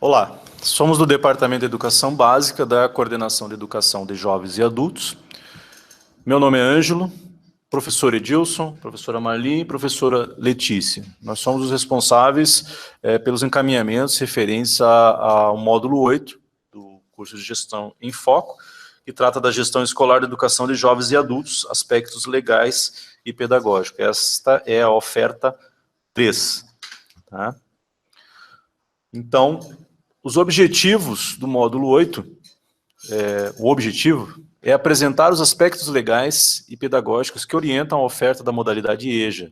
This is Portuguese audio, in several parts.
Olá, somos do Departamento de Educação Básica da Coordenação de Educação de Jovens e Adultos. Meu nome é Ângelo, professor Edilson, professora Marli e professora Letícia. Nós somos os responsáveis pelos encaminhamentos referentes ao módulo 8 do curso de Gestão em Foco, que trata da gestão escolar da educação de jovens e adultos, aspectos legais e pedagógicos. Esta é a oferta 3. Tá? Então, os objetivos do módulo 8, o objetivo é apresentar os aspectos legais e pedagógicos que orientam a oferta da modalidade EJA,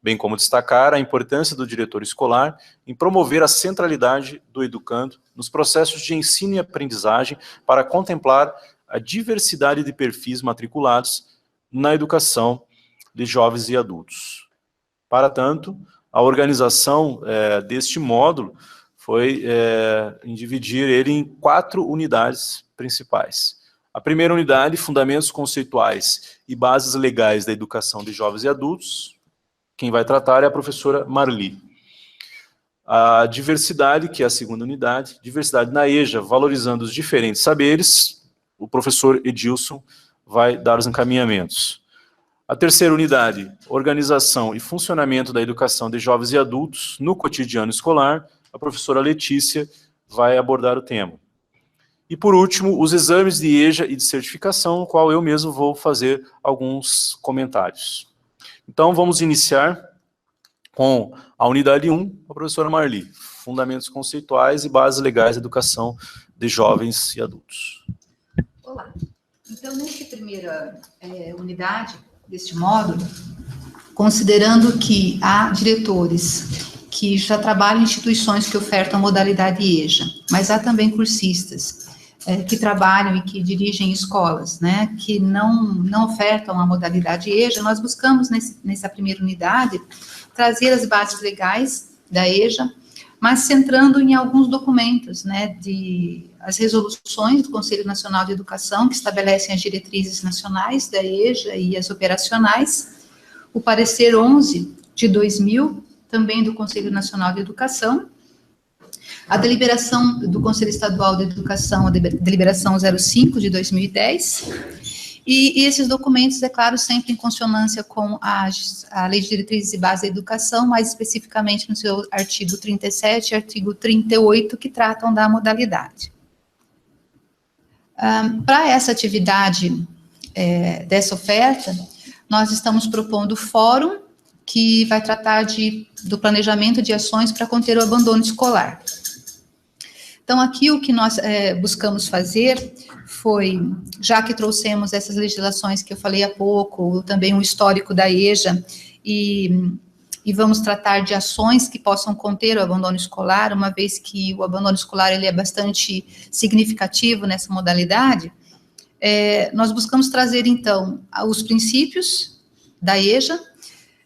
bem como destacar a importância do diretor escolar em promover a centralidade do educando nos processos de ensino e aprendizagem para contemplar a diversidade de perfis matriculados na educação de jovens e adultos. Para tanto, a organização deste módulo foi em dividir ele em 4 unidades principais. A primeira unidade, fundamentos conceituais e bases legais da educação de jovens e adultos. Quem vai tratar é a professora Marli. A diversidade, que é a segunda unidade, diversidade na EJA, valorizando os diferentes saberes, o professor Edilson vai dar os encaminhamentos. A terceira unidade, organização e funcionamento da educação de jovens e adultos no cotidiano escolar, a professora Letícia vai abordar o tema. E por último, os exames de EJA e de certificação, no qual eu mesmo vou fazer alguns comentários. Então vamos iniciar com a unidade 1, a professora Marli, fundamentos conceituais e bases legais da educação de jovens e adultos. Olá, então nessa primeira unidade deste módulo, considerando que há diretores que já trabalham em instituições que ofertam a modalidade EJA, mas há também cursistas que trabalham e que dirigem escolas, né, que não ofertam a modalidade EJA. Nós buscamos nessa primeira unidade trazer as bases legais da EJA, mas centrando em alguns documentos, né, as resoluções do Conselho Nacional de Educação, que estabelecem as diretrizes nacionais da EJA e as operacionais, o parecer 11 de 2000, também do Conselho Nacional de Educação, a deliberação do Conselho Estadual de Educação, a deliberação 05 de 2010, e esses documentos, é claro, sempre em consonância com a Lei de Diretrizes e Bases da Educação, mais especificamente no seu artigo 37 e artigo 38, que tratam da modalidade. Para essa atividade dessa oferta, nós estamos propondo o fórum, que vai tratar do planejamento de ações para conter o abandono escolar. Então, aqui o que nós buscamos fazer foi, já que trouxemos essas legislações que eu falei há pouco, também um histórico da EJA, e vamos tratar de ações que possam conter o abandono escolar, uma vez que o abandono escolar ele é bastante significativo nessa modalidade, nós buscamos trazer, então, os princípios da EJA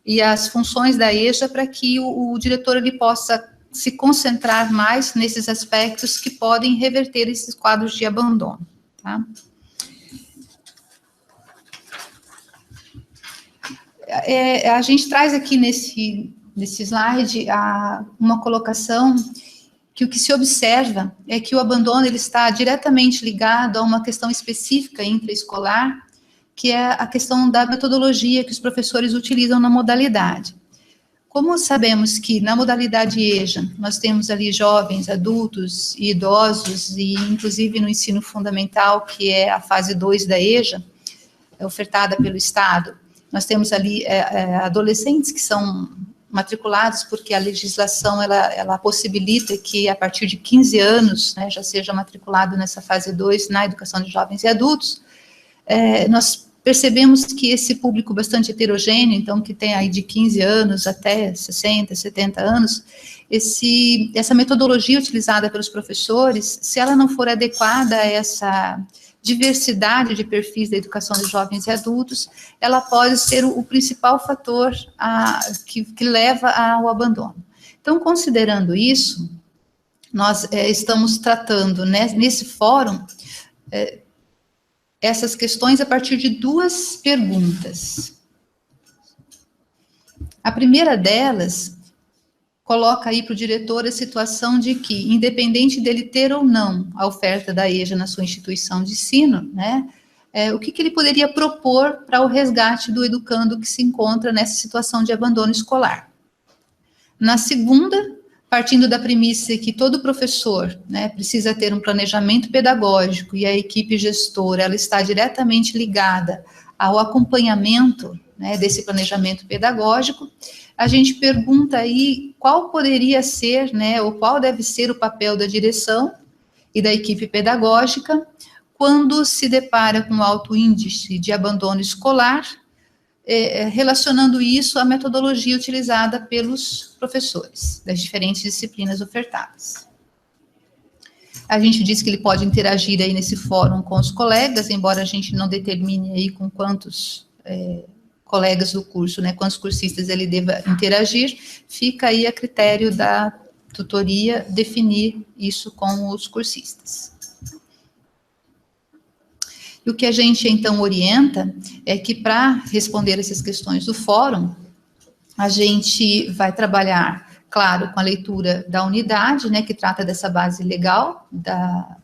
e as funções da EJA para que o diretor ele possa se concentrar mais nesses aspectos que podem reverter esses quadros de abandono. Tá? A gente traz aqui nesse slide uma colocação que o que se observa é que o abandono ele está diretamente ligado a uma questão específica intraescolar, que é a questão da metodologia que os professores utilizam na modalidade. Como sabemos que na modalidade EJA, nós temos ali jovens, adultos e idosos, e inclusive no ensino fundamental, que é a fase 2 da EJA, ofertada pelo Estado, nós temos ali adolescentes que são matriculados porque a legislação, ela possibilita que a partir de 15 anos, né, já seja matriculado nessa fase 2 na educação de jovens e adultos. Nós percebemos que esse público bastante heterogêneo, então que tem aí de 15 anos até 60, 70 anos, essa metodologia utilizada pelos professores, se ela não for adequada a essa diversidade de perfis da educação de jovens e adultos, ela pode ser o principal fator que leva ao abandono. Então, considerando isso, nós estamos tratando nesse fórum essas questões a partir de 2 perguntas. A primeira delas, coloca aí para o diretor a situação de que, independente dele ter ou não a oferta da EJA na sua instituição de ensino, né, o que ele poderia propor para o resgate do educando que se encontra nessa situação de abandono escolar. Na segunda, partindo da premissa que todo professor, né, precisa ter um planejamento pedagógico e a equipe gestora, ela está diretamente ligada ao acompanhamento, né, desse planejamento pedagógico, a gente pergunta aí qual poderia ser, né, ou qual deve ser o papel da direção e da equipe pedagógica quando se depara com alto índice de abandono escolar, relacionando isso à metodologia utilizada pelos professores das diferentes disciplinas ofertadas. A gente diz que ele pode interagir aí nesse fórum com os colegas, embora a gente não determine aí com quantos colegas do curso, né, quantos cursistas ele deva interagir, fica aí a critério da tutoria definir isso com os cursistas. E o que a gente, então, orienta é que, para responder essas questões do fórum, a gente vai trabalhar, claro, com a leitura da unidade, né, que trata dessa base legal da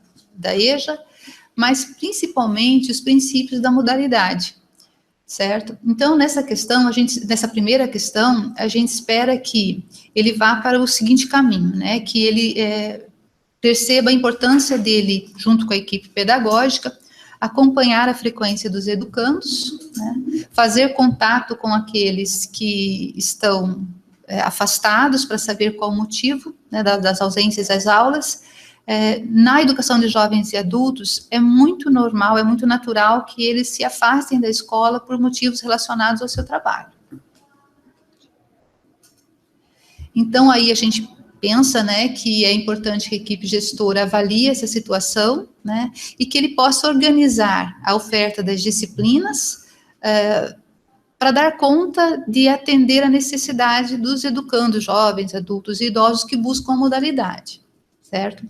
EJA, mas, principalmente, os princípios da modalidade, certo? Então, nessa questão, nessa primeira questão, a gente espera que ele vá para o seguinte caminho, né, que ele perceba a importância dele, junto com a equipe pedagógica, acompanhar a frequência dos educandos, né, fazer contato com aqueles que estão afastados para saber qual o motivo, né, das ausências às aulas. Na educação de jovens e adultos, é muito normal, é muito natural que eles se afastem da escola por motivos relacionados ao seu trabalho. Então, aí a gente pensa, né, que é importante que a equipe gestora avalie essa situação, né, e que ele possa organizar a oferta das disciplinas para dar conta de atender a necessidade dos educandos, jovens, adultos e idosos que buscam a modalidade, certo?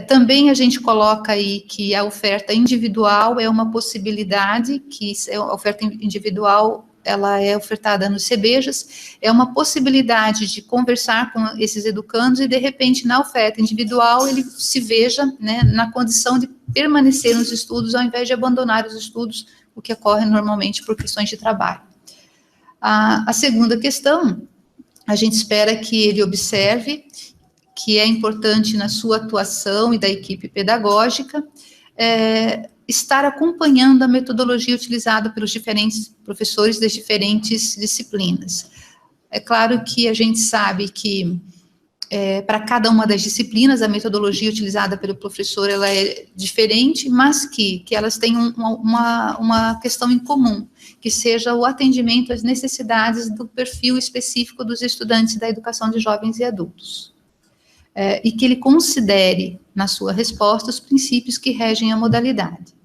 Também a gente coloca aí que a oferta individual é uma possibilidade, que a oferta individual ela é ofertada nos CBJAs, é uma possibilidade de conversar com esses educandos e, de repente, na oferta individual, ele se veja, né, na condição de permanecer nos estudos ao invés de abandonar os estudos, o que ocorre normalmente por questões de trabalho. A segunda questão, a gente espera que ele observe que é importante na sua atuação e da equipe pedagógica, estar acompanhando a metodologia utilizada pelos diferentes professores das diferentes disciplinas. É claro que a gente sabe que, para cada uma das disciplinas, a metodologia utilizada pelo professor ela é diferente, mas que elas têm uma questão em comum, que seja o atendimento às necessidades do perfil específico dos estudantes da educação de jovens e adultos. E que ele considere, na sua resposta, os princípios que regem a modalidade.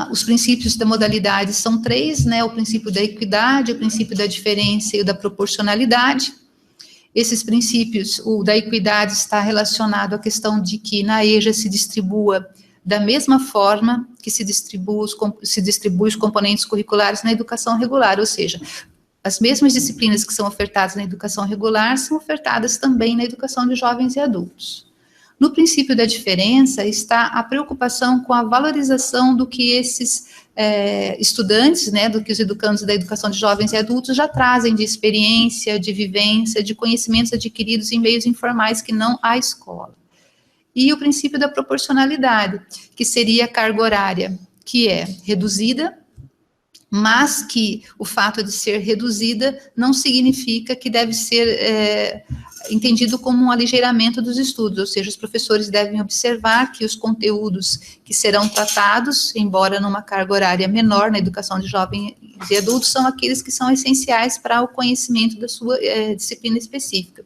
Os princípios da modalidade são 3, né, o princípio da equidade, o princípio da diferença e o da proporcionalidade. Esses princípios, o da equidade está relacionado à questão de que na EJA se distribua da mesma forma que se distribui os componentes curriculares na educação regular, ou seja, as mesmas disciplinas que são ofertadas na educação regular são ofertadas também na educação de jovens e adultos. No princípio da diferença está a preocupação com a valorização do que esses estudantes, né, do que os educandos da educação de jovens e adultos já trazem de experiência, de vivência, de conhecimentos adquiridos em meios informais que não a escola. E o princípio da proporcionalidade, que seria a carga horária, que é reduzida, mas que o fato de ser reduzida não significa que deve ser entendido como um aligeiramento dos estudos, ou seja, os professores devem observar que os conteúdos que serão tratados, embora numa carga horária menor na educação de jovens e adultos, são aqueles que são essenciais para o conhecimento da sua disciplina específica.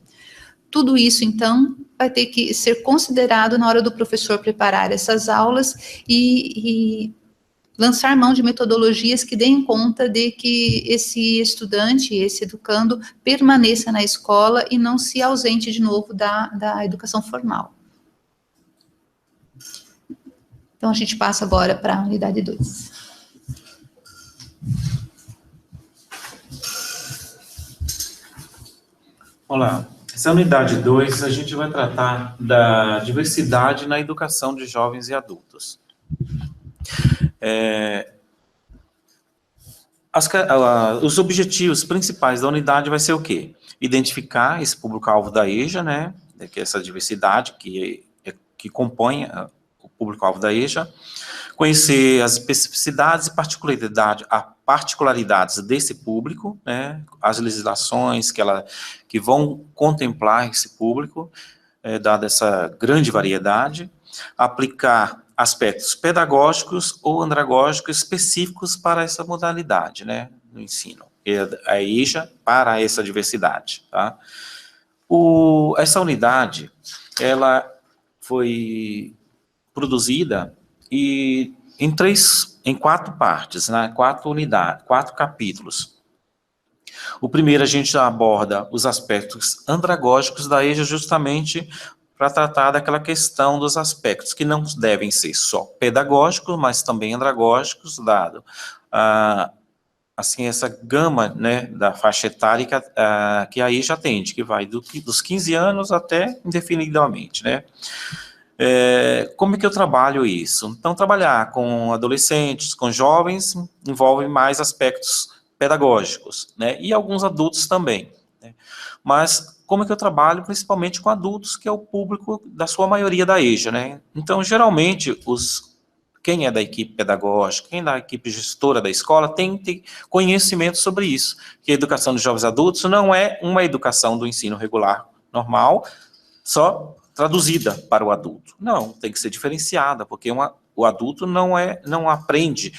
Tudo isso, então, vai ter que ser considerado na hora do professor preparar essas aulas e lançar mão de metodologias que deem conta de que esse estudante, esse educando, permaneça na escola e não se ausente de novo da educação formal. Então, a gente passa agora para a unidade 2. Olá, essa unidade 2 a gente vai tratar da diversidade na educação de jovens e adultos. Os objetivos principais da unidade vai ser o quê? Identificar esse público-alvo da EJA, né, que é essa diversidade que compõe o público-alvo da EJA, conhecer as especificidades e particularidades desse público, né, as legislações que vão contemplar esse público, dada essa grande variedade, aplicar aspectos pedagógicos ou andragógicos específicos para essa modalidade, né, no ensino, a EJA para essa diversidade, tá? Essa unidade, ela foi produzida em 4 partes, né, 4 unidades, 4 capítulos. O primeiro a gente aborda os aspectos andragógicos da EJA justamente para tratar daquela questão dos aspectos que não devem ser só pedagógicos, mas também andragógicos, dado assim, essa gama, né, da faixa etária que a EJA atende, que vai dos 15 anos até indefinidamente, né. Como é que eu trabalho isso? Então, trabalhar com adolescentes, com jovens, envolve mais aspectos pedagógicos, né, e alguns adultos também, né. Mas, como é que eu trabalho? Principalmente com adultos, que é o público da sua maioria da EJA, né. Então, geralmente, quem é da equipe pedagógica, quem é da equipe gestora da escola, tem que ter conhecimento sobre isso, que a educação de jovens adultos não é uma educação do ensino regular normal, só traduzida para o adulto. Não, tem que ser diferenciada, porque o adulto não aprende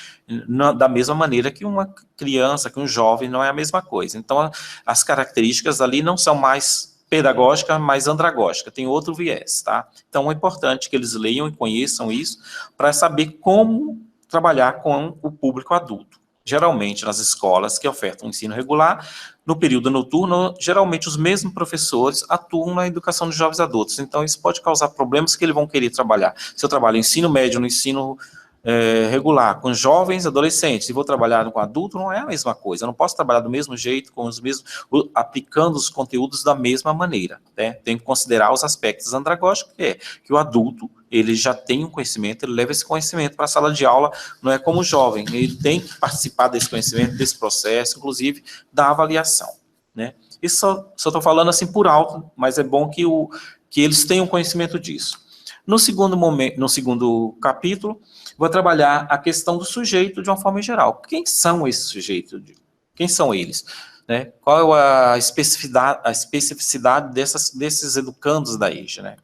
da mesma maneira que uma criança, que um jovem, não é a mesma coisa. Então, as características ali não são mais pedagógicas, mais andragógicas, tem outro viés, tá? Então, é importante que eles leiam e conheçam isso, para saber como trabalhar com o público adulto. Geralmente, nas escolas que ofertam ensino regular, no período noturno, geralmente os mesmos professores atuam na educação de jovens adultos. Então, isso pode causar problemas que eles vão querer trabalhar. Se eu trabalho no ensino médio, no ensino regular, com jovens, adolescentes, e vou trabalhar com adulto, não é a mesma coisa. Eu não posso trabalhar do mesmo jeito, aplicando os conteúdos da mesma maneira, né? Tenho que considerar os aspectos andragógicos, que o adulto, ele já tem um conhecimento, ele leva esse conhecimento para a sala de aula, não é como o jovem, ele tem que participar desse conhecimento, desse processo, inclusive da avaliação, né? Isso só estou falando assim por alto, mas é bom que eles tenham conhecimento disso. No segundo capítulo, vou trabalhar a questão do sujeito de uma forma geral. Quem são esses sujeitos? Quem são eles? Né? Qual é a especificidade desses educandos da EJA, né?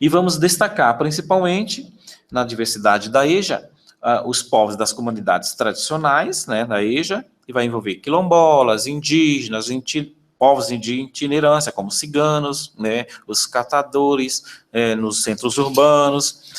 E vamos destacar, principalmente, na diversidade da EJA, os povos das comunidades tradicionais, né, da EJA, que vai envolver quilombolas, indígenas, povos de itinerância, como ciganos, né, os catadores, nos centros urbanos,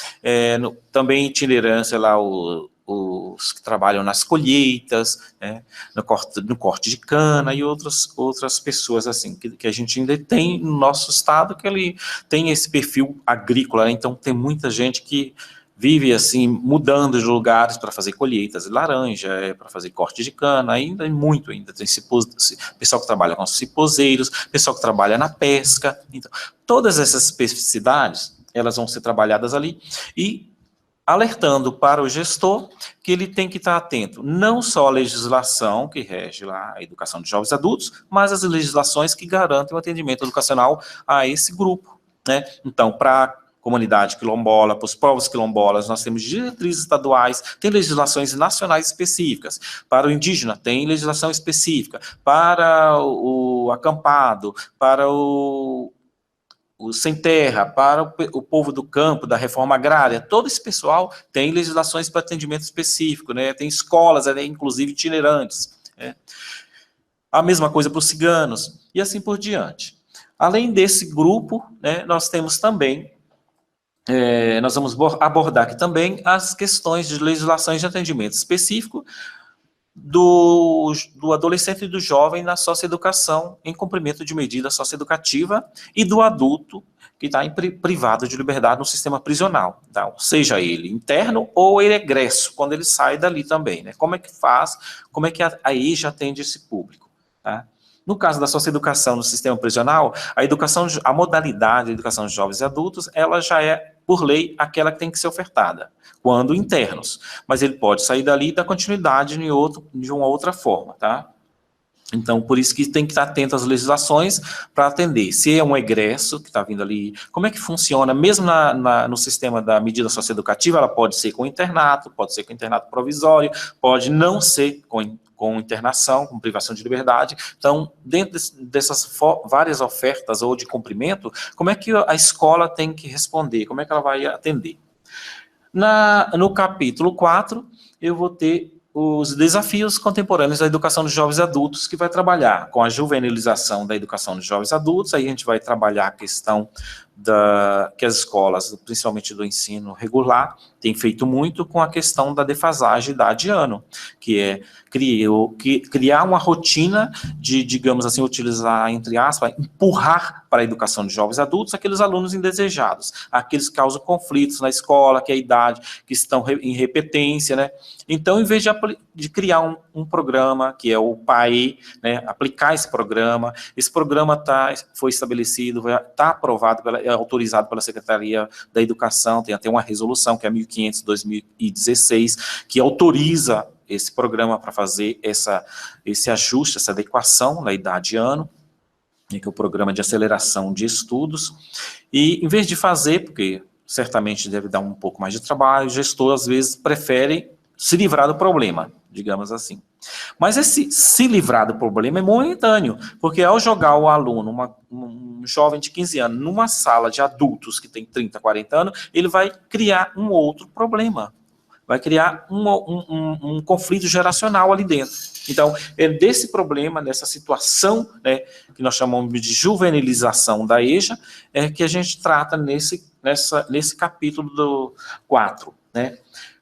também itinerância lá, os que trabalham nas colheitas, né, no corte de cana e outras pessoas assim, que a gente ainda tem no nosso estado, que ele tem esse perfil agrícola, né, então tem muita gente que vive assim, mudando de lugares para fazer colheitas de laranja, para fazer corte de cana, ainda tem pessoal que trabalha com cipozeiros, pessoal que trabalha na pesca, então, todas essas especificidades, elas vão ser trabalhadas ali, e alertando para o gestor que ele tem que estar atento, não só à legislação que rege lá a educação de jovens adultos, mas as legislações que garantem o atendimento educacional a esse grupo, né? Então, para comunidade quilombola, para os povos quilombolas, nós temos diretrizes estaduais, tem legislações nacionais específicas. Para o indígena, tem legislação específica. Para o acampado, para o sem terra, para o povo do campo, da reforma agrária, todo esse pessoal tem legislações para atendimento específico, né? Tem escolas, inclusive itinerantes, né? A mesma coisa para os ciganos, e assim por diante. Além desse grupo, né, nós temos também nós vamos abordar aqui também as questões de legislações de atendimento específico do adolescente e do jovem na socioeducação, em cumprimento de medida socioeducativa, e do adulto que está privado de liberdade no sistema prisional, então, seja ele interno ou ele egresso, quando ele sai dali também, né? Como é que faz, como é que a EJA atende esse público, tá? No caso da socioeducação no sistema prisional, a modalidade de educação de jovens e adultos, ela já é, por lei, aquela que tem que ser ofertada, quando internos. Mas ele pode sair dali e dar continuidade de uma outra forma, tá? Então, por isso que tem que estar atento às legislações para atender. Se é um egresso que está vindo ali, como é que funciona? Mesmo no sistema da medida socioeducativa, ela pode ser com internato, pode ser com internato provisório, pode não ser com internação, com privação de liberdade. Então, dentro dessas várias ofertas ou de cumprimento, como é que a escola tem que responder? Como é que ela vai atender? No capítulo 4, eu vou ter os desafios contemporâneos da educação dos jovens adultos, que vai trabalhar com a juvenilização da educação dos jovens adultos. Aí a gente vai trabalhar a questão que as escolas, principalmente do ensino regular, têm feito muito com a questão da defasagem idade-ano, que é criar uma rotina de, digamos assim, utilizar, entre aspas, empurrar para a educação de jovens adultos aqueles alunos indesejados, aqueles que causam conflitos na escola, que é a idade, que estão em repetência, né? Então, em vez de criar um programa, que é o PAE, né, aplicar esse programa foi estabelecido, está aprovado, é autorizado pela Secretaria da Educação, tem até uma resolução, que é 1500/2016, que autoriza esse programa para fazer esse ajuste, essa adequação na idade-ano, que é o programa de aceleração de estudos, e em vez de fazer, porque certamente deve dar um pouco mais de trabalho, o gestor às vezes prefere se livrar do problema, digamos assim. Mas esse se livrar do problema é momentâneo, porque ao jogar o aluno, um jovem de 15 anos, numa sala de adultos que tem 30, 40 anos, ele vai criar um outro problema, vai criar um conflito geracional ali dentro. Então, é desse problema, dessa situação, né, que nós chamamos de juvenilização da EJA, que a gente trata nesse capítulo do 4, né?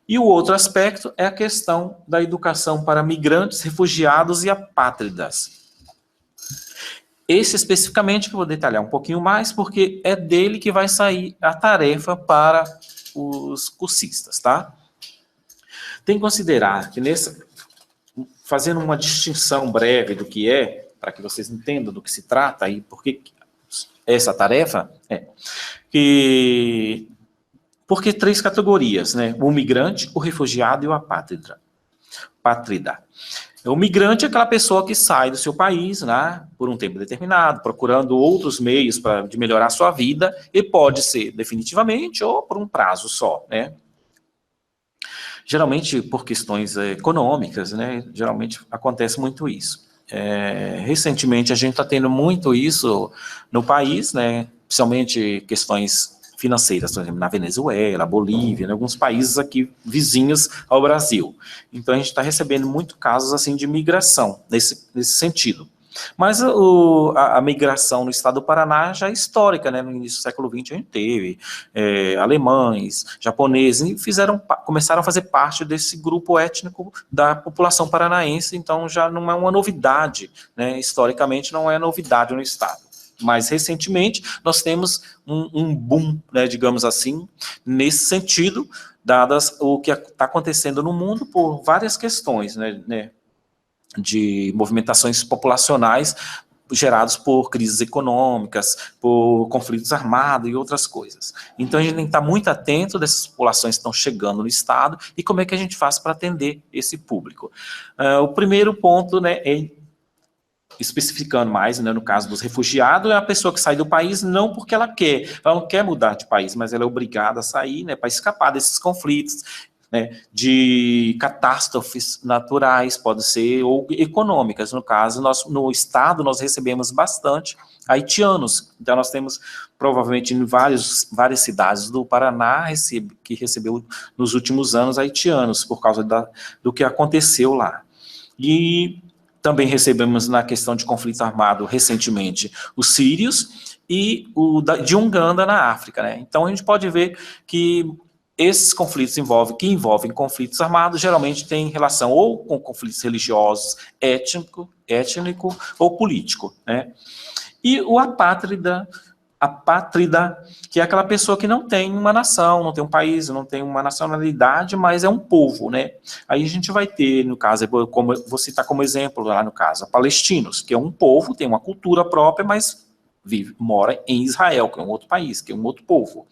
E o outro aspecto é a questão da educação para migrantes, refugiados e apátridas. Esse especificamente que eu vou detalhar um pouquinho mais, porque é dele que vai sair a tarefa para os cursistas, tá? Tem que considerar que fazendo uma distinção breve do que é, para que vocês entendam do que se trata e por que essa tarefa porque 3 categorias, né? O migrante, o refugiado e o apátrida. O migrante é aquela pessoa que sai do seu país, né, por um tempo determinado, procurando outros meios de melhorar a sua vida, e pode ser definitivamente ou por um prazo só, né? Geralmente por questões econômicas, né? Geralmente acontece muito isso. Recentemente a gente está tendo muito isso no país, né? Principalmente questões financeiras, por exemplo, na Venezuela, Bolívia, né, alguns países aqui vizinhos ao Brasil. Então, a gente está recebendo muito casos assim de migração, nesse sentido. Mas a migração no estado do Paraná já é histórica, né? No início do século XX a gente teve alemães, japoneses, e começaram a fazer parte desse grupo étnico da população paranaense, então já não é uma novidade, né? Historicamente não é novidade no estado. Mas, recentemente, nós temos um boom, né, digamos assim, nesse sentido, dadas o que está acontecendo no mundo por várias questões, né, de movimentações populacionais gerados por crises econômicas, por conflitos armados e outras coisas. Então, a gente tem que estar muito atento dessas populações que estão chegando no estado e como é que a gente faz para atender esse público. O primeiro ponto, né, especificando mais, né, no caso dos refugiados, é a pessoa que sai do país não porque ela não quer mudar de país, mas ela é obrigada a sair, né, para escapar desses conflitos, né, de catástrofes naturais, pode ser, ou econômicas. No caso, no estado, nós recebemos bastante haitianos. Então, nós temos, provavelmente, em várias cidades do Paraná, que recebeu, nos últimos anos, haitianos, por causa do que aconteceu lá. E também recebemos, na questão de conflito armado, recentemente, os sírios e de Uganda, na África, né? Então, a gente pode ver que esses conflitos que envolvem conflitos armados, geralmente têm relação ou com conflitos religiosos, étnico ou político, né? E o apátrida, apátrida, que é aquela pessoa que não tem uma nação, não tem um país, não tem uma nacionalidade, mas é um povo, né? Aí a gente vai ter, no caso, como, vou citar como exemplo lá no caso, palestinos, que é um povo, tem uma cultura própria, mas mora em Israel, que é um outro país, que é um outro povo.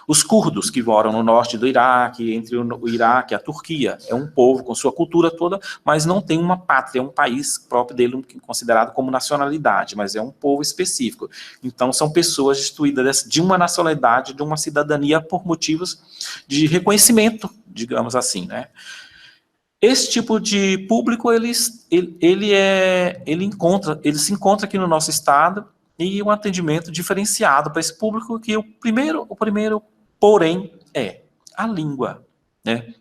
Os curdos, que moram no norte do Iraque, entre o Iraque e a Turquia, é um povo com sua cultura toda, mas não tem uma pátria, é um país próprio dele, considerado como nacionalidade, mas é um povo específico. Então, são pessoas destituídas de uma nacionalidade, de uma cidadania, por motivos de reconhecimento, digamos assim, né? Esse tipo de público, ele se encontra aqui no nosso estado, e um atendimento diferenciado para esse público, que o primeiro, porém, é a língua, né?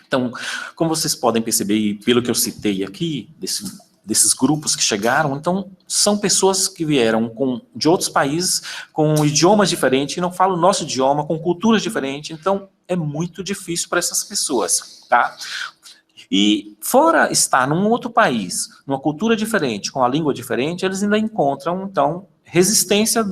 Então, como vocês podem perceber, e pelo que eu citei aqui, desses grupos que chegaram, então, são pessoas que vieram de outros países, com idiomas diferentes, que não falam o nosso idioma, com culturas diferentes, então, é muito difícil para essas pessoas, tá? E fora estar num outro país, numa cultura diferente, com a língua diferente, eles ainda encontram, então, resistência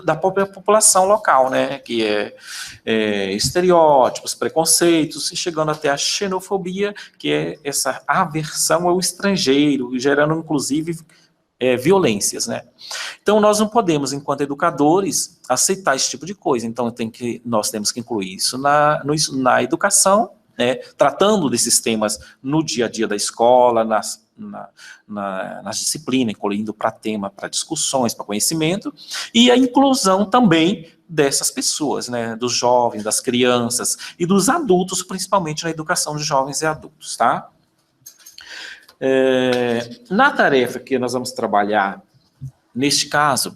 da própria população local, né? Que é estereótipos, preconceitos, e chegando até a xenofobia, que é essa aversão ao estrangeiro, gerando, inclusive, violências, né? Então, nós não podemos, enquanto educadores, aceitar esse tipo de coisa. Então, nós temos que incluir isso na educação, né, tratando desses temas no dia a dia da escola, nas disciplinas, incluindo para tema, para discussões, para conhecimento, e a inclusão também dessas pessoas, né, dos jovens, das crianças e dos adultos, principalmente na educação de jovens e adultos, tá? Na tarefa que nós vamos trabalhar, neste caso,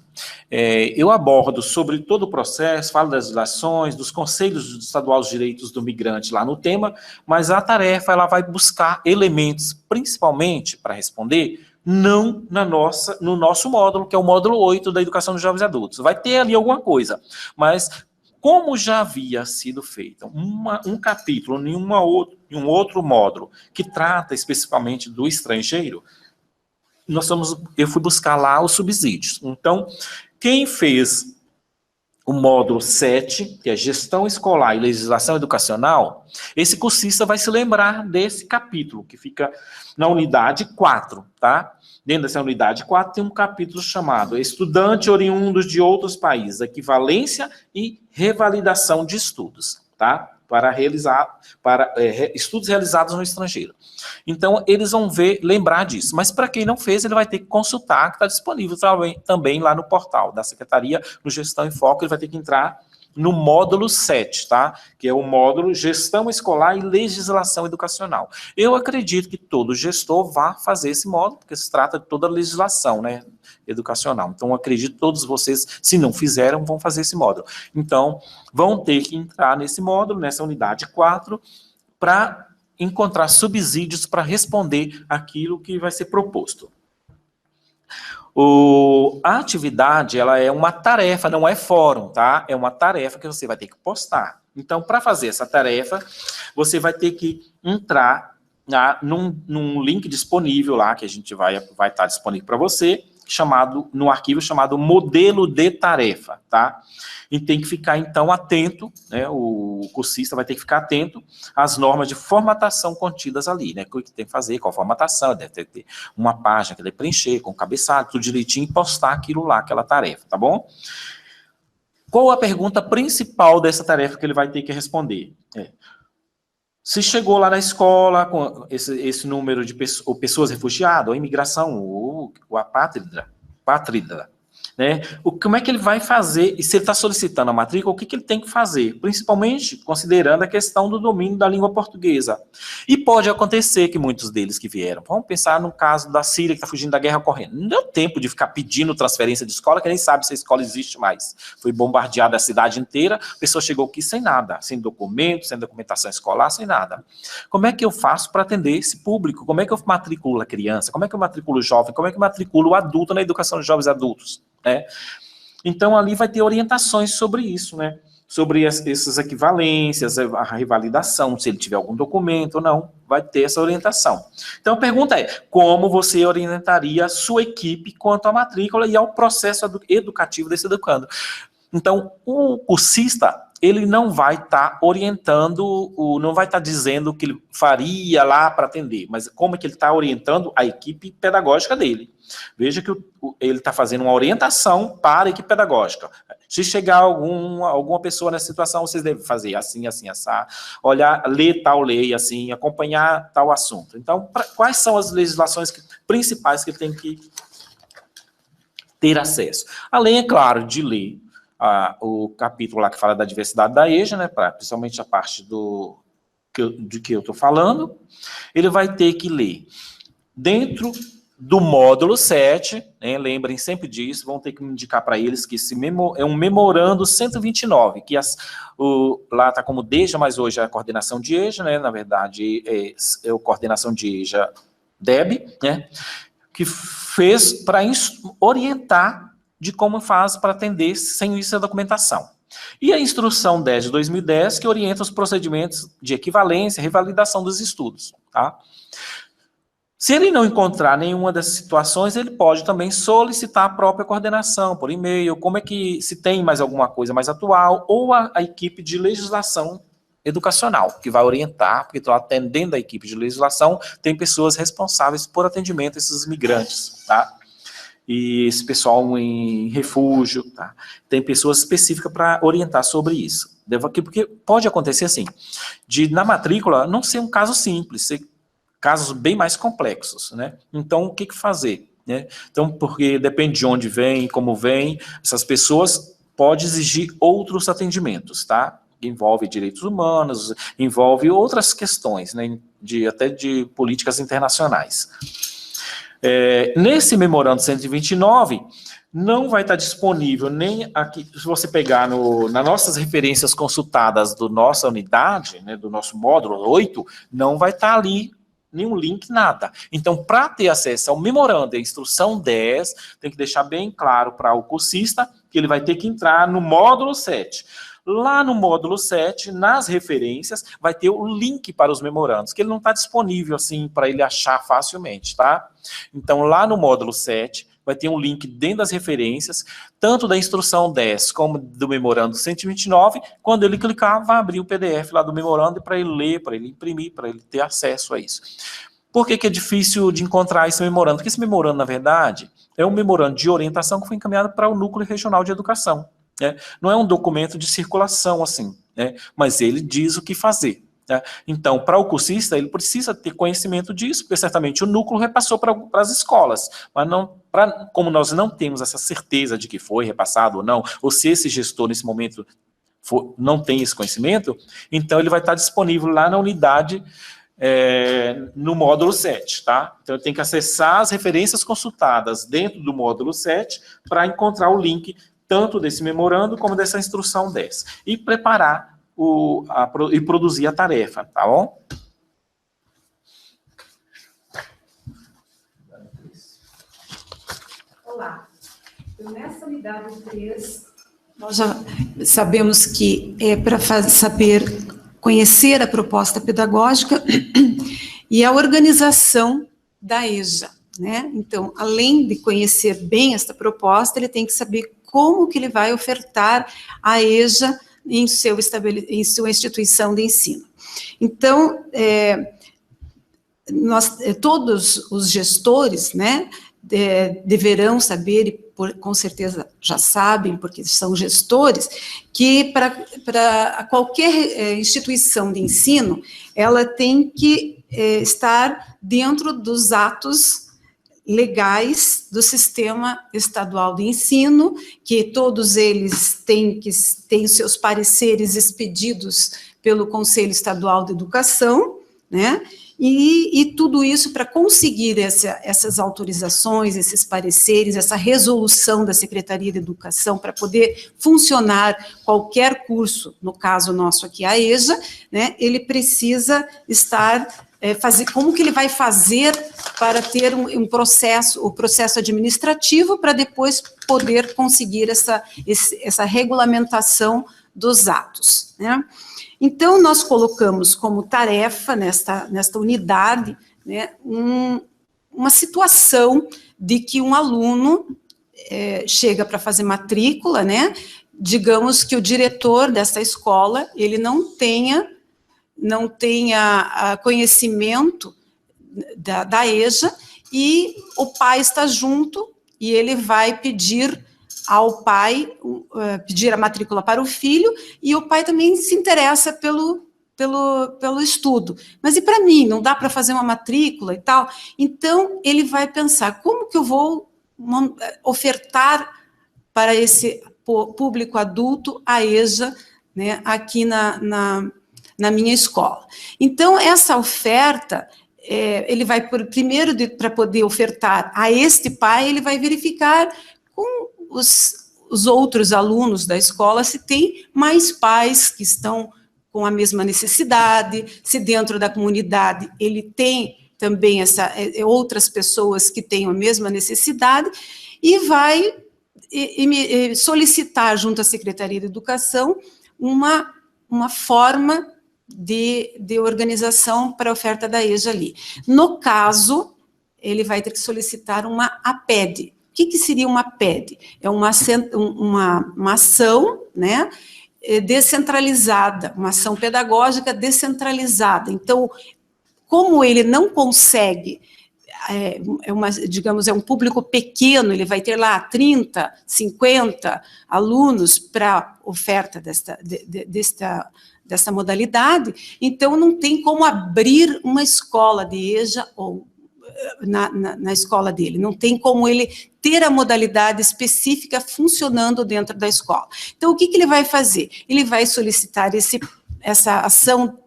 eu abordo sobre todo o processo, falo das legislações, dos conselhos estaduais de direitos do migrante lá no tema, mas a tarefa ela vai buscar elementos, principalmente, para responder, não no nosso módulo, que é o módulo 8 da educação de jovens e adultos. Vai ter ali alguma coisa, mas como já havia sido feito um capítulo em um outro módulo que trata especificamente do estrangeiro, eu fui buscar lá os subsídios. Então, quem fez o módulo 7, que é Gestão Escolar e Legislação Educacional, esse cursista vai se lembrar desse capítulo, que fica na unidade 4, tá? Dentro dessa unidade 4 tem um capítulo chamado Estudante oriundos de outros países, equivalência e revalidação de estudos, tá? Para estudos realizados no estrangeiro. Então, eles vão lembrar disso. Mas para quem não fez, ele vai ter que consultar, que está disponível também lá no portal da Secretaria, no Gestão em Foco, ele vai ter que entrar no módulo 7, tá? Que é o módulo Gestão Escolar e Legislação Educacional. Eu acredito que todo gestor vá fazer esse módulo, porque se trata de toda a legislação, né, educacional. Então, eu acredito que todos vocês, se não fizeram, vão fazer esse módulo. Então, vão ter que entrar nesse módulo, nessa unidade 4, para encontrar subsídios para responder aquilo que vai ser proposto. A atividade, ela é uma tarefa, não é fórum, tá? É uma tarefa que você vai ter que postar. Então, para fazer essa tarefa, você vai ter que entrar num link disponível lá, que a gente vai estar disponível para você, no arquivo chamado modelo de tarefa, tá? E tem que ficar, então, atento, né? O cursista vai ter que ficar atento às normas de formatação contidas ali, né? O que tem que fazer, qual formatação, deve ter uma página que ele preencher, com cabeçalho, tudo direitinho, e postar aquilo lá, aquela tarefa, tá bom? Qual a pergunta principal dessa tarefa que ele vai ter que responder? Se chegou lá na escola com esse número de pessoas refugiadas, ou imigração, ou a pátrida, né? Como é que ele vai fazer, e se ele está solicitando a matrícula, o que ele tem que fazer? Principalmente considerando a questão do domínio da língua portuguesa. E pode acontecer que muitos deles que vieram, vamos pensar no caso da Síria, que está fugindo da guerra correndo, não deu tempo de ficar pedindo transferência de escola, que nem sabe se a escola existe mais. Foi bombardeada a cidade inteira, a pessoa chegou aqui sem nada, sem documento, sem documentação escolar, sem nada. Como é que eu faço para atender esse público? Como é que eu matriculo a criança? Como é que eu matriculo o jovem? Como é que eu matriculo o adulto na educação de jovens e adultos? Né? Então, ali vai ter orientações sobre isso, né? sobre essas equivalências, a revalidação, se ele tiver algum documento ou não, vai ter essa orientação. Então, a pergunta é, como você orientaria a sua equipe quanto à matrícula e ao processo educativo desse educando? Então, o cursista, ele não vai estar orientando, não vai estar dizendo o que ele faria lá para atender, mas como é que ele está orientando a equipe pedagógica dele. Veja que ele está fazendo uma orientação para a equipe pedagógica. Se chegar alguma pessoa nessa situação, vocês devem fazer assim, assim, assar, olhar, ler tal lei, assim, acompanhar tal assunto. Então, quais são as legislações principais que ele tem que ter acesso? Além, é claro, de ler o capítulo lá que fala da diversidade da EJA, né, principalmente a parte de que eu estou falando, ele vai ter que ler dentro do módulo 7, né, lembrem sempre disso, vão ter que indicar para eles que é um memorando 129, que lá está como DEJA, mas hoje é a coordenação de EJA, né, na verdade é a coordenação de EJA DEB, né, que fez para orientar de como faz para atender sem isso a documentação. E a instrução 10 de 2010, que orienta os procedimentos de equivalência e revalidação dos estudos, tá? Se ele não encontrar nenhuma dessas situações, ele pode também solicitar a própria coordenação por e-mail, como é que, se tem mais alguma coisa mais atual, ou a equipe de legislação educacional, que vai orientar, porque está atendendo a equipe de legislação, tem pessoas responsáveis por atendimento a esses migrantes, tá? E esse pessoal em refúgio, tá? Tem pessoas específicas para orientar sobre isso. Porque pode acontecer assim, na matrícula não ser um caso simples, ser casos bem mais complexos, né? Então, o que fazer, né? Então, porque depende de onde vem, como vem, essas pessoas podem exigir outros atendimentos, tá? Envolve direitos humanos, envolve outras questões, né? Até de políticas internacionais. Nesse memorando 129, não vai estar disponível nem aqui, se você pegar nas nossas referências consultadas da nossa unidade, né, do nosso módulo 8, não vai estar ali nenhum link, nada. Então, para ter acesso ao memorando, a instrução 10, tem que deixar bem claro para o cursista que ele vai ter que entrar no módulo 7. Lá no módulo 7, nas referências, vai ter o link para os memorandos, que ele não está disponível assim para ele achar facilmente, tá? Então, lá no módulo 7, vai ter um link dentro das referências, tanto da instrução 10 como do memorando 129. Quando ele clicar, vai abrir o PDF lá do memorando para ele ler, para ele imprimir, para ele ter acesso a isso. Por que é difícil de encontrar esse memorando? Porque esse memorando, na verdade, é um memorando de orientação que foi encaminhado para o Núcleo Regional de Educação, né? Não é um documento de circulação assim, né? Mas ele diz o que fazer. Então, para o cursista, ele precisa ter conhecimento disso, porque certamente o núcleo repassou para as escolas, mas como nós não temos essa certeza de que foi repassado ou não, ou se esse gestor nesse momento não tem esse conhecimento, então ele vai estar disponível lá na unidade, no módulo 7, tá? Então ele tem que acessar as referências consultadas dentro do módulo 7 para encontrar o link tanto desse memorando como dessa instrução 10 e preparar e produzir a tarefa, tá bom? Olá, nessa unidade 3, nós já sabemos que é para saber conhecer a proposta pedagógica e a organização da EJA, né? Então, além de conhecer bem esta proposta, ele tem que saber como que ele vai ofertar a EJA em sua instituição de ensino. Então, todos os gestores, né, deverão saber, e com certeza já sabem, porque são gestores, que para qualquer instituição de ensino, ela tem que estar dentro dos atos legais do Sistema Estadual de Ensino, que todos eles têm seus pareceres expedidos pelo Conselho Estadual de Educação, né? E tudo isso para conseguir essas autorizações, esses pareceres, essa resolução da Secretaria de Educação para poder funcionar qualquer curso, no caso nosso aqui, a EJA, né? Ele precisa estar como que ele vai fazer para ter o processo administrativo para depois poder conseguir essa regulamentação dos atos, né? Então, nós colocamos como tarefa nesta unidade, né, uma situação de que um aluno chega para fazer matrícula, né? Digamos que o diretor dessa escola, ele não tenha conhecimento da EJA, e o pai está junto, e ele vai pedir ao pai, pedir a matrícula para o filho, e o pai também se interessa pelo estudo. Mas e para mim? Não dá para fazer uma matrícula e tal? Então, ele vai pensar, como que eu vou ofertar para esse público adulto a EJA, né, aqui na minha escola? Então, essa oferta, ele vai, primeiro, para poder ofertar a este pai, ele vai verificar com os outros alunos da escola se tem mais pais que estão com a mesma necessidade, se dentro da comunidade ele tem também outras pessoas que têm a mesma necessidade, e vai solicitar junto à Secretaria de Educação uma forma de organização para a oferta da EJA ali. No caso, ele vai ter que solicitar uma APED. O que seria uma APED? É uma ação, né, descentralizada, uma ação pedagógica descentralizada. Então, como ele não consegue, digamos, é um público pequeno, ele vai ter lá 30, 50 alunos para oferta desta modalidade, então não tem como abrir uma escola de EJA ou na escola dele, não tem como ele ter a modalidade específica funcionando dentro da escola. Então, o que ele vai fazer? Ele vai solicitar essa ação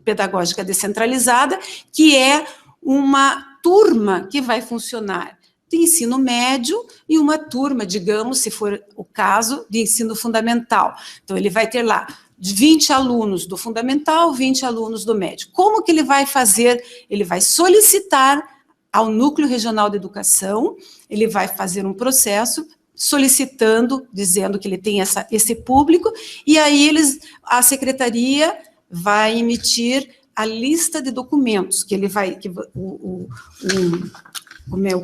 pedagógica descentralizada, que é uma turma que vai funcionar de ensino médio e uma turma, digamos, se for o caso, de ensino fundamental. Então, ele vai ter lá 20 alunos do fundamental, 20 alunos do médio. Como que ele vai fazer? Ele vai solicitar ao Núcleo Regional de Educação, ele vai fazer um processo solicitando, dizendo que ele tem esse público, e aí a secretaria vai emitir a lista de documentos, que ele vai, o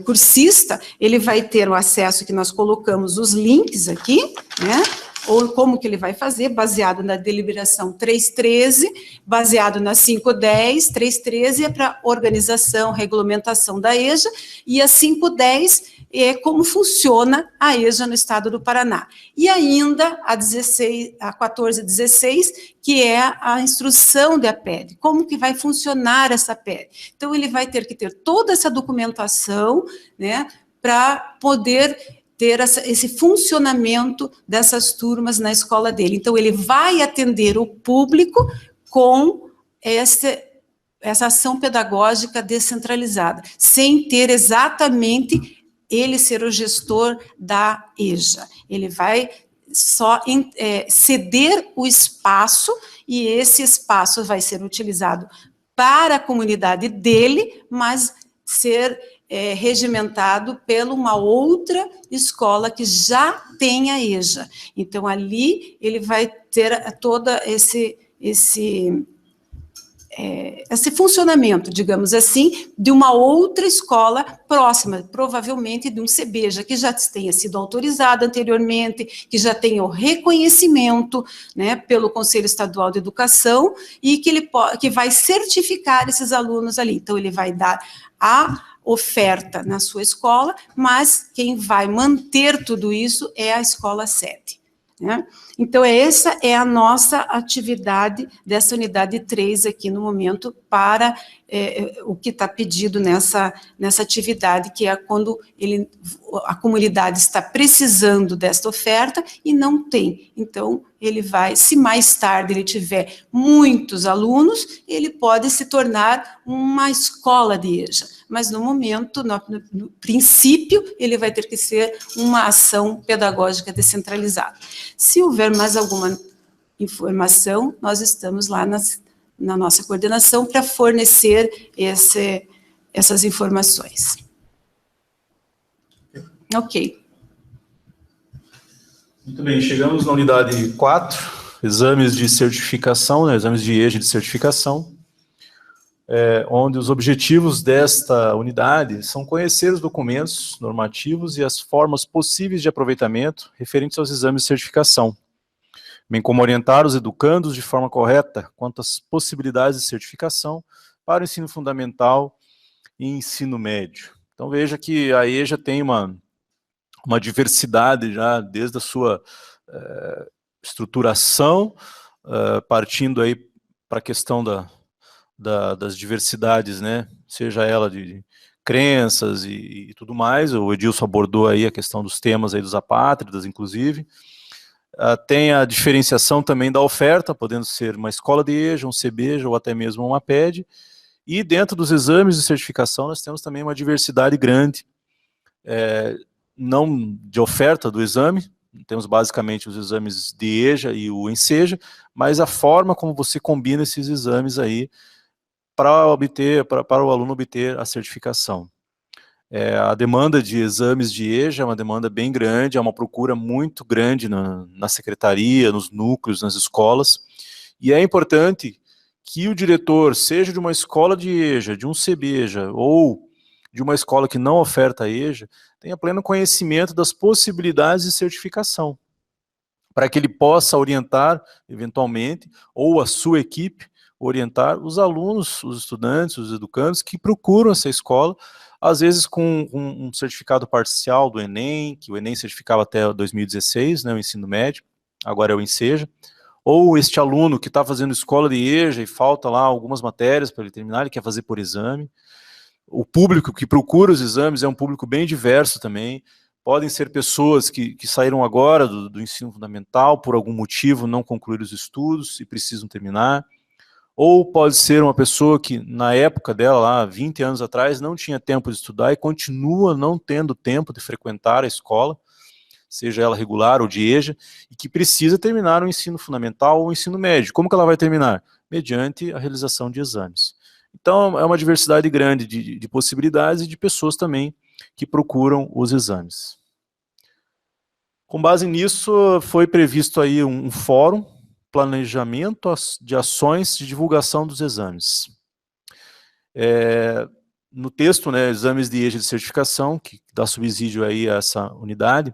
cursista, ele vai ter o acesso, que nós colocamos os links aqui, né? Ou como que ele vai fazer, baseado na deliberação 313, baseado na 510, 313 é para organização, regulamentação da EJA, e a 510 é como funciona a EJA no estado do Paraná. E ainda a 1416, que é a instrução da APED, como que vai funcionar essa APED. Então, ele vai ter que ter toda essa documentação, né, para poder ter esse funcionamento dessas turmas na escola dele. Então, ele vai atender o público com essa ação pedagógica descentralizada, sem ter exatamente ele ser o gestor da EJA. Ele vai só ceder o espaço, e esse espaço vai ser utilizado para a comunidade dele, mas ser regimentado pela uma outra escola que já tem a EJA. Então, ali ele vai ter todo esse funcionamento, digamos assim, de uma outra escola próxima, provavelmente de um CBJA, que já tenha sido autorizado anteriormente, que já tenha o reconhecimento, né, pelo Conselho Estadual de Educação, e que vai certificar esses alunos ali. Então, ele vai dar a oferta na sua escola, mas quem vai manter tudo isso é a escola sede, né? Então, essa é a nossa atividade dessa unidade 3 aqui no momento, para o que está pedido nessa atividade, que é quando a comunidade está precisando desta oferta e não tem. Então, ele vai, se mais tarde ele tiver muitos alunos, ele pode se tornar uma escola de EJA, mas no momento, no princípio, ele vai ter que ser uma ação pedagógica descentralizada. Se houver mais alguma informação, nós estamos lá na nossa coordenação para fornecer essas informações. Ok. Muito bem, chegamos na unidade 4, exames de certificação, né, exames de EJA de certificação, onde os objetivos desta unidade são conhecer os documentos normativos e as formas possíveis de aproveitamento referentes aos exames de certificação, bem como orientar os educandos de forma correta quanto às possibilidades de certificação para o ensino fundamental e ensino médio. Então veja que a EJA tem uma diversidade já desde a sua estruturação, partindo aí para a questão das diversidades, né, seja ela de crenças e tudo mais. O Edilson abordou aí a questão dos temas aí dos apátridas, inclusive. Tem a diferenciação também da oferta, podendo ser uma escola de EJA, um CBEJA ou até mesmo uma PED. E dentro dos exames de certificação nós temos também uma diversidade grande, não de oferta do exame, temos basicamente os exames de EJA e o ENSEJA, mas a forma como você combina esses exames aí para o aluno obter a certificação. A demanda de exames de EJA é uma demanda bem grande, é uma procura muito grande na secretaria, nos núcleos, nas escolas, e é importante que o diretor, seja de uma escola de EJA, de um CBEJA, ou de uma escola que não oferta EJA, tenha pleno conhecimento das possibilidades de certificação, para que ele possa orientar, eventualmente, ou a sua equipe, orientar os alunos, os estudantes, os educandos que procuram essa escola, às vezes com um certificado parcial do Enem, que o Enem certificava até 2016, né, o ensino médio, agora é o ENSEJA, ou este aluno que está fazendo escola de EJA e falta lá algumas matérias para ele terminar, ele quer fazer por exame. O público que procura os exames é um público bem diverso também. Podem ser pessoas que saíram agora do ensino fundamental, por algum motivo não concluíram os estudos e precisam terminar. Ou pode ser uma pessoa que, na época dela, lá, 20 anos atrás, não tinha tempo de estudar e continua não tendo tempo de frequentar a escola, seja ela regular ou de EJA, e que precisa terminar o ensino fundamental ou o ensino médio. Como que ela vai terminar? Mediante a realização de exames. Então, é uma diversidade grande de possibilidades e de pessoas também que procuram os exames. Com base nisso, foi previsto aí um fórum, planejamento de ações de divulgação dos exames. No texto, né, exames de EJA de certificação, que dá subsídio aí a essa unidade,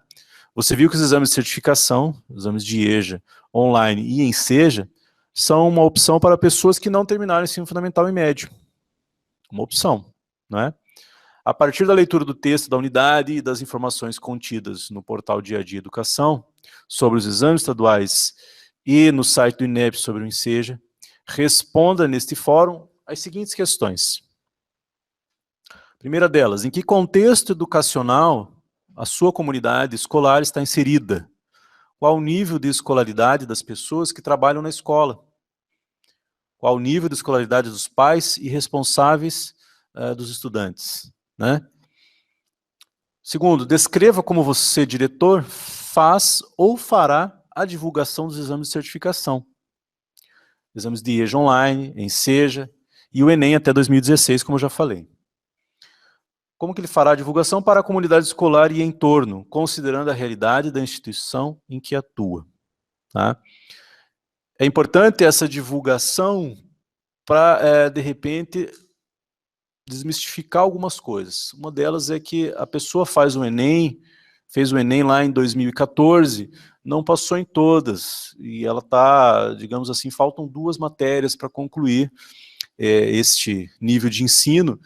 você viu que os exames de certificação, exames de EJA, online e ENSEJA, são uma opção para pessoas que não terminaram o ensino fundamental e médio. Uma opção, não é? A partir da leitura do texto da unidade e das informações contidas no portal Dia a Dia Educação, sobre os exames estaduais e no site do INEP sobre o ENSEJA, responda neste fórum as seguintes questões. Primeira delas, em que contexto educacional a sua comunidade escolar está inserida? Qual o nível de escolaridade das pessoas que trabalham na escola? Qual o nível de escolaridade dos pais e responsáveis dos estudantes, né? Segundo, descreva como você, diretor, faz ou fará a divulgação dos exames de certificação. Exames de EJA online, ENSEJA e o Enem até 2016, como eu já falei. Como que ele fará a divulgação para a comunidade escolar e entorno, considerando a realidade da instituição em que atua, tá? É importante essa divulgação para, de repente, desmistificar algumas coisas. Uma delas é que a pessoa faz o Enem, fez o Enem lá em 2014, não passou em todas, e ela está, digamos assim, faltam 2 matérias para concluir este nível de ensino,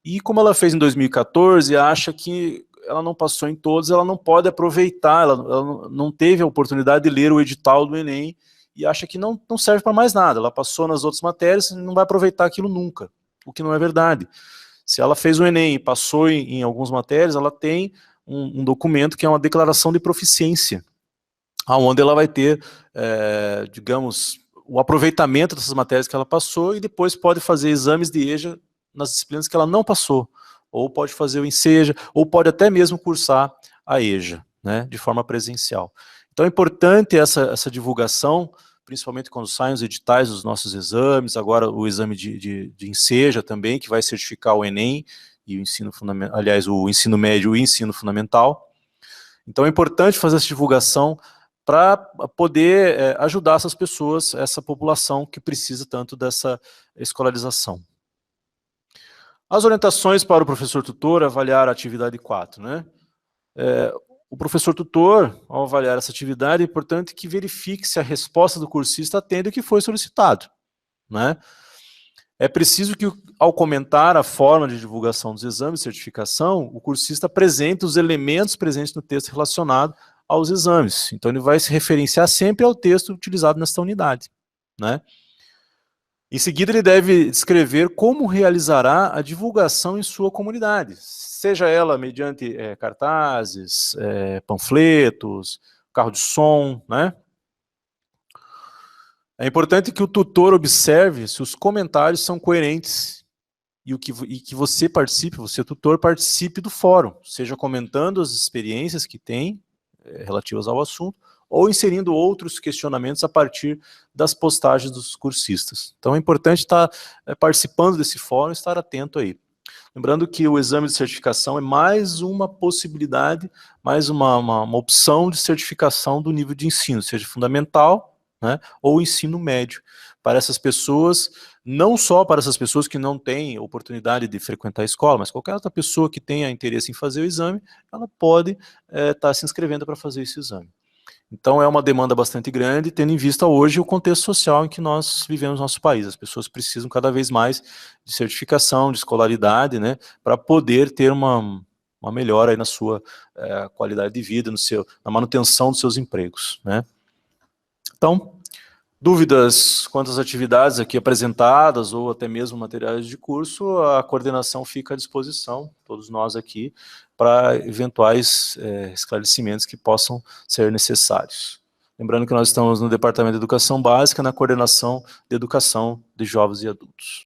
e como ela fez em 2014, acha que ela não passou em todas, ela não pode aproveitar, ela não teve a oportunidade de ler o edital do Enem, e acha que não serve para mais nada, ela passou nas outras matérias e não vai aproveitar aquilo nunca, o que não é verdade. Se ela fez o Enem e passou em algumas matérias, ela tem um documento que é uma declaração de proficiência, onde ela vai ter, digamos, o aproveitamento dessas matérias que ela passou e depois pode fazer exames de EJA nas disciplinas que ela não passou, ou pode fazer o ENSEJA, ou pode até mesmo cursar a EJA, né, de forma presencial. Então é importante essa divulgação, principalmente quando saem os editais dos nossos exames, agora o exame de ENSEJA também, que vai certificar o Enem, e o ensino fundamental, aliás, o ensino médio e o ensino fundamental. Então é importante fazer essa divulgação para poder ajudar essas pessoas, essa população que precisa tanto dessa escolarização. As orientações para o professor tutor avaliar a atividade 4, né? O professor tutor, ao avaliar essa atividade, é importante que verifique se a resposta do cursista atende o que foi solicitado, né? É preciso que, ao comentar a forma de divulgação dos exames de certificação, o cursista apresente os elementos presentes no texto relacionado aos exames. Então, ele vai se referenciar sempre ao texto utilizado nesta unidade, né? Em seguida, ele deve descrever como realizará a divulgação em sua comunidade, seja ela mediante cartazes, panfletos, carro de som, né? É importante que o tutor observe se os comentários são coerentes e que você participe, você tutor, participe do fórum, seja comentando as experiências que tem relativas ao assunto, ou inserindo outros questionamentos a partir das postagens dos cursistas. Então é importante estar participando desse fórum e estar atento aí. Lembrando que o exame de certificação é mais uma possibilidade, mais uma opção de certificação do nível de ensino, seja fundamental, né, ou ensino médio, para essas pessoas, não só para essas pessoas que não têm oportunidade de frequentar a escola, mas qualquer outra pessoa que tenha interesse em fazer o exame, ela pode estar se inscrevendo para fazer esse exame. Então é uma demanda bastante grande, tendo em vista hoje o contexto social em que nós vivemos no nosso país. As pessoas precisam cada vez mais de certificação, de escolaridade, né, para poder ter uma melhora aí na sua qualidade de vida, na manutenção dos seus empregos, né. Então, dúvidas quanto às atividades aqui apresentadas ou até mesmo materiais de curso, a coordenação fica à disposição, todos nós aqui, para eventuais esclarecimentos que possam ser necessários. Lembrando que nós estamos no Departamento de Educação Básica, na coordenação de Educação de Jovens e Adultos.